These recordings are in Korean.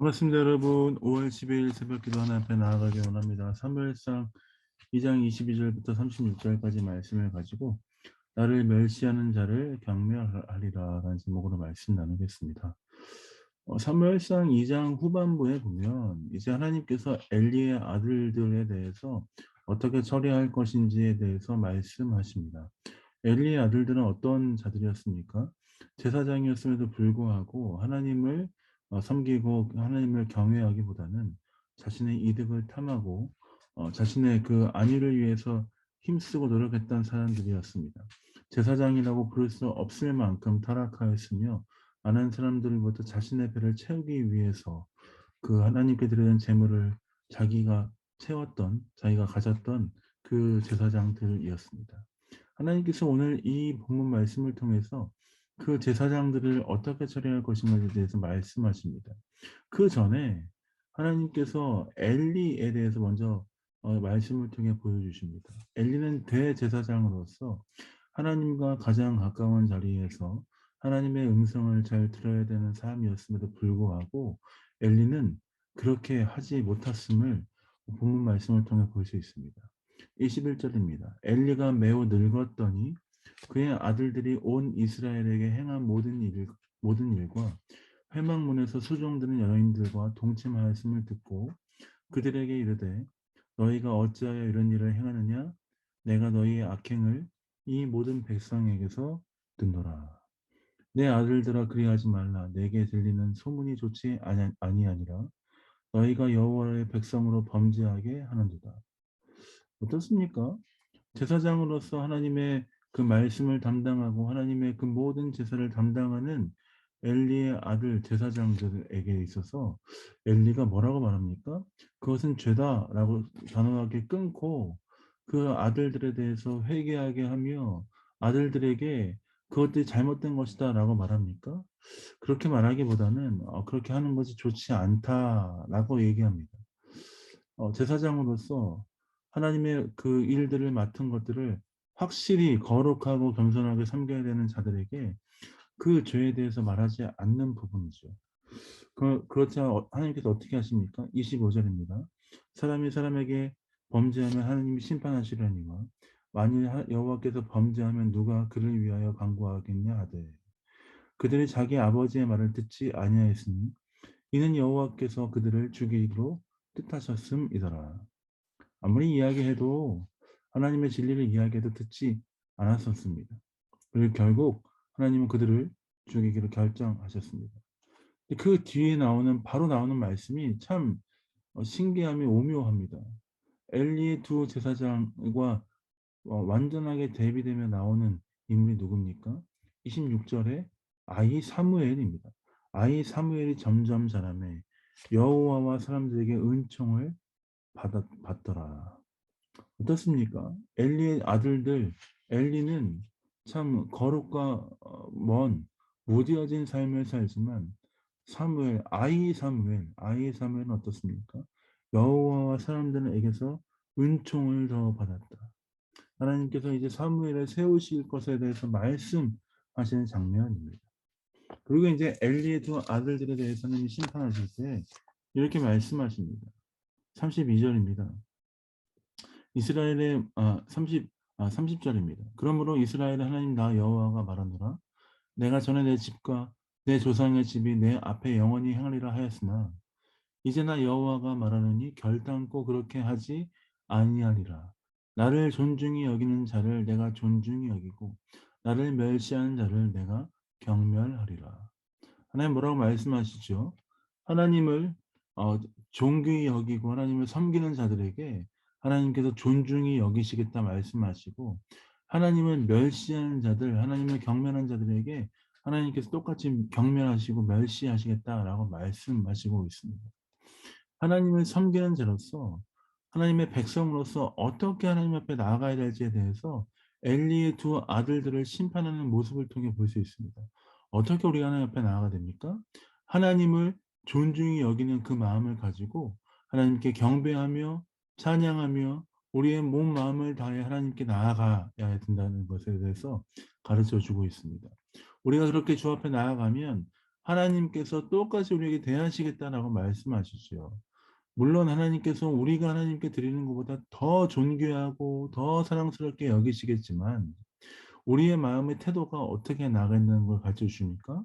반갑습니다, 여러분. 5월 10일 새벽기도 하나 앞에 나아가기 원합니다. 사무엘상 2장 22절부터 36절까지 말씀을 가지고 나를 멸시하는 자를 경멸하리라 라는 제목으로 말씀 나누겠습니다. 사무엘상 2장 후반부에 보면 이제 하나님께서 엘리의 아들들에 대해서 어떻게 처리할 것인지에 대해서 말씀하십니다. 엘리의 아들들은 어떤 자들이었습니까? 제사장이었음에도 불구하고 하나님을 섬기고 하나님을 경외하기보다는 자신의 이득을 탐하고 자신의 그 안위를 위해서 힘쓰고 노력했던 사람들이었습니다. 제사장이라고 부를 수 없을 만큼 타락하였으며 많은 사람들로부터 자신의 배를 채우기 위해서 그 하나님께 드리는 제물을 자기가 채웠던, 자기가 가졌던 그 제사장들이었습니다. 하나님께서 오늘 이 본문 말씀을 통해서 그 제사장들을 어떻게 처리할 것인가에 대해서 말씀하십니다. 그 전에 하나님께서 엘리에 대해서 먼저 말씀을 통해 보여주십니다. 엘리는 대제사장으로서 하나님과 가장 가까운 자리에서 하나님의 음성을 잘 들어야 되는 사람이었음에도 불구하고 엘리는 그렇게 하지 못했음을 본문 말씀을 통해 볼 수 있습니다. 21절입니다. 엘리가 매우 늙었더니 그의 아들들이 온 이스라엘에게 행한 모든 일과 회막문에서 수종드는 여인들과 동침하였음을 듣고 그들에게 이르되 너희가 어찌하여 이런 일을 행하느냐? 내가 너희의 악행을 이 모든 백성에게서 듣노라. 내 아들들아 그리하지 말라. 내게 들리는 소문이 좋지 아니하니라. 너희가 여호와의 백성으로 범죄하게 하는도다. 어떻습니까? 제사장으로서 하나님의 그 말씀을 담당하고 하나님의 그 모든 제사를 담당하는 엘리의 아들 제사장들에게 있어서 엘리가 뭐라고 말합니까? 그것은 죄다라고 단호하게 끊고 그 아들들에 대해서 회개하게 하며 아들들에게 그것들이 잘못된 것이다라고 말합니까? 그렇게 말하기보다는 그렇게 하는 것이 좋지 않다라고 얘기합니다. 제사장으로서 하나님의 그 일들을 맡은 것들을 확실히 거룩하고 겸손하게 섬겨야 되는 자들에게 그 죄에 대해서 말하지 않는 부분이죠. 그렇자 하나님께서 어떻게 하십니까? 25절입니다. 사람이 사람에게 범죄하면 하나님이 심판하시려니와 만일 여호와께서 범죄하면 누가 그를 위하여 간구하겠냐 하되 그들이 자기 아버지의 말을 듣지 아니하였으니 이는 여호와께서 그들을 죽이기로 뜻하셨음이더라. 아무리 이야기해도 하나님의 진리를 이야기해도 듣지 않았었습니다. 그리고 결국 하나님은 그들을 죽이기로 결정하셨습니다. 그 뒤에 바로 나오는 말씀이 참 신기함이 오묘합니다. 엘리의 두 제사장과 완전하게 대비되며 나오는 인물이 누굽니까? 26절에 아이 사무엘입니다. 아이 사무엘이 점점 자라매 여호와와 사람들에게 은총을 받더라. 어떻습니까? 엘리의 아들들, 엘리는 참 거룩과 먼 무뎌진 삶을 살지만 아이 사무엘은 어떻습니까? 여호와와 사람들에게서 은총을 더 받았다. 하나님께서 이제 사무엘을 세우실 것에 대해서 말씀하시는 장면입니다. 그리고 이제 엘리의 두 아들들에 대해서는 심판하실 때 이렇게 말씀하십니다. 32절입니다. 이스라엘의 30절입니다. 그러므로 이스라엘의 하나님 나 여호와가 말하노라. 내가 전에 내 집과 내 조상의 집이 내 앞에 영원히 행하리라 하였으나 이제 나 여호와가 말하노니 결단코 그렇게 하지 아니하리라. 나를 존중히 여기는 자를 내가 존중히 여기고 나를 멸시하는 자를 내가 경멸하리라. 하나님 뭐라고 말씀하시죠? 하나님을 존귀히 여기고 하나님을 섬기는 자들에게 하나님께서 존중히 여기시겠다 말씀하시고 하나님을 멸시하는 자들, 하나님을 경멸한 자들에게 하나님께서 똑같이 경멸하시고 멸시하시겠다라고 말씀하시고 있습니다. 하나님을 섬기는 자로서 하나님의 백성으로서 어떻게 하나님 앞에 나아가야 될지에 대해서 엘리의 두 아들들을 심판하는 모습을 통해 볼 수 있습니다. 어떻게 우리가 하나님 앞에 나아가야 됩니까? 하나님을 존중히 여기는 그 마음을 가지고 하나님께 경배하며 찬양하며 우리의 몸 마음을 다해 하나님께 나아가야 된다는 것에 대해서 가르쳐 주고 있습니다. 우리가 그렇게 주 앞에 나아가면 하나님께서 똑같이 우리에게 대하시겠다라고 말씀하시죠. 물론 하나님께서 우리가 하나님께 드리는 것보다 더 존귀하고 더 사랑스럽게 여기시겠지만 우리의 마음의 태도가 어떻게 나가는 걸 가르쳐 주십니까?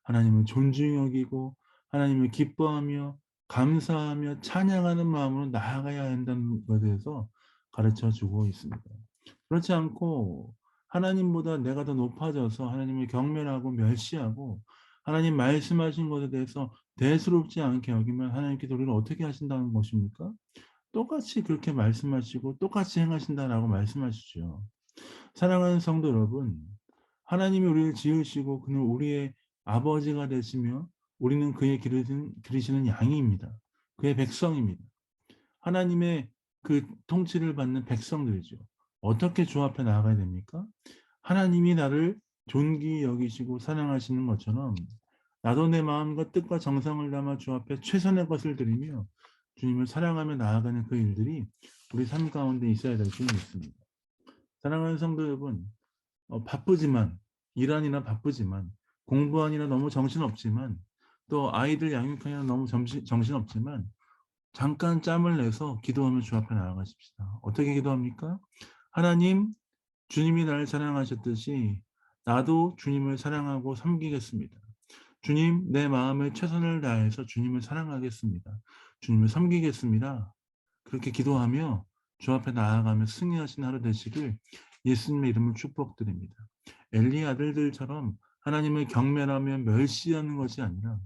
하나님을 존중히 여기고 하나님을 기뻐하며 감사하며 찬양하는 마음으로 나아가야 한다는 것에 대해서 가르쳐 주고 있습니다. 그렇지 않고 하나님보다 내가 더 높아져서 하나님을 경멸하고 멸시하고 하나님 말씀하신 것에 대해서 대수롭지 않게 여기면 하나님께서 우리를 어떻게 하신다는 것입니까? 똑같이 그렇게 말씀하시고 똑같이 행하신다라고 말씀하시죠. 사랑하는 성도 여러분, 하나님이 우리를 지으시고 그는 우리의 아버지가 되시며 우리는 그의 기르시는 양입니다. 그의 백성입니다. 하나님의 그 통치를 받는 백성들이죠. 어떻게 주 앞에 나아가야 됩니까? 하나님이 나를 존귀히 여기시고 사랑하시는 것처럼 나도 내 마음과 뜻과 정성을 담아 주 앞에 최선의 것을 드리며 주님을 사랑하며 나아가는 그 일들이 우리 삶 가운데 있어야 될 줄 믿습니다. 사랑하는 성도 여러분, 바쁘지만 일하느라 바쁘지만 공부하느라 너무 정신없지만 또 아이들 양육하느라 너무 정신없지만 잠깐 짬을 내서 기도하며 주 앞에 나아가십시다. 어떻게 기도합니까? 하나님, 주님이 나를 사랑하셨듯이 나도 주님을 사랑하고 섬기겠습니다. 주님, 내 마음에 최선을 다해서 주님을 사랑하겠습니다. 주님을 섬기겠습니다. 그렇게 기도하며 주 앞에 나아가며 승리하신 하루 되시길 예수님의 이름을 축복드립니다. 엘리 아들들처럼 하나님을 경멸하며 멸시하는 것이 아니라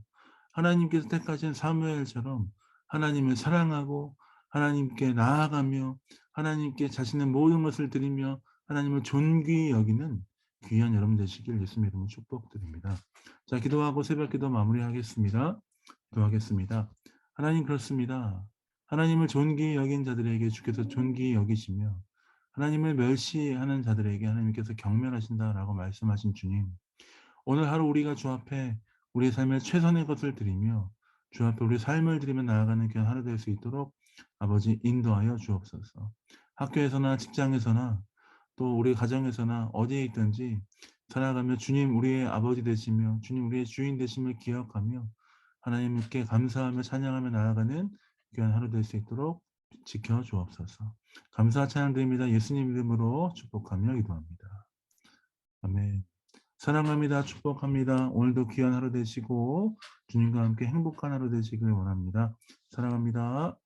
하나님께서 택하신 사무엘처럼 하나님을 사랑하고 하나님께 나아가며 하나님께 자신의 모든 것을 드리며 하나님을 존귀히 여기는 귀한 여러분 되시길 예수님의 이름으로 축복드립니다. 자, 기도하고 새벽기도 마무리하겠습니다. 기도하겠습니다. 하나님 그렇습니다. 하나님을 존귀히 여긴 자들에게 주께서 존귀히 여기시며 하나님을 멸시하는 자들에게 하나님께서 경멸하신다라고 말씀하신 주님. 오늘 하루 우리가 주 앞에 우리의 삶의 최선의 것을 드리며 주 앞에 우리 삶을 드리며 나아가는 그런 하루 될 수 있도록 아버지 인도하여 주옵소서. 학교에서나 직장에서나 또 우리 가정에서나 어디에 있든지 살아가며 주님 우리의 아버지 되시며 주님 우리의 주인 되심을 기억하며 하나님께 감사하며 찬양하며 나아가는 귀한 하루 될 수 있도록 지켜 주옵소서. 감사 찬양드립니다. 예수님 이름으로 축복하며 기도합니다. 아멘. 사랑합니다. 축복합니다. 오늘도 귀한 하루 되시고 주님과 함께 행복한 하루 되시길 원합니다. 사랑합니다.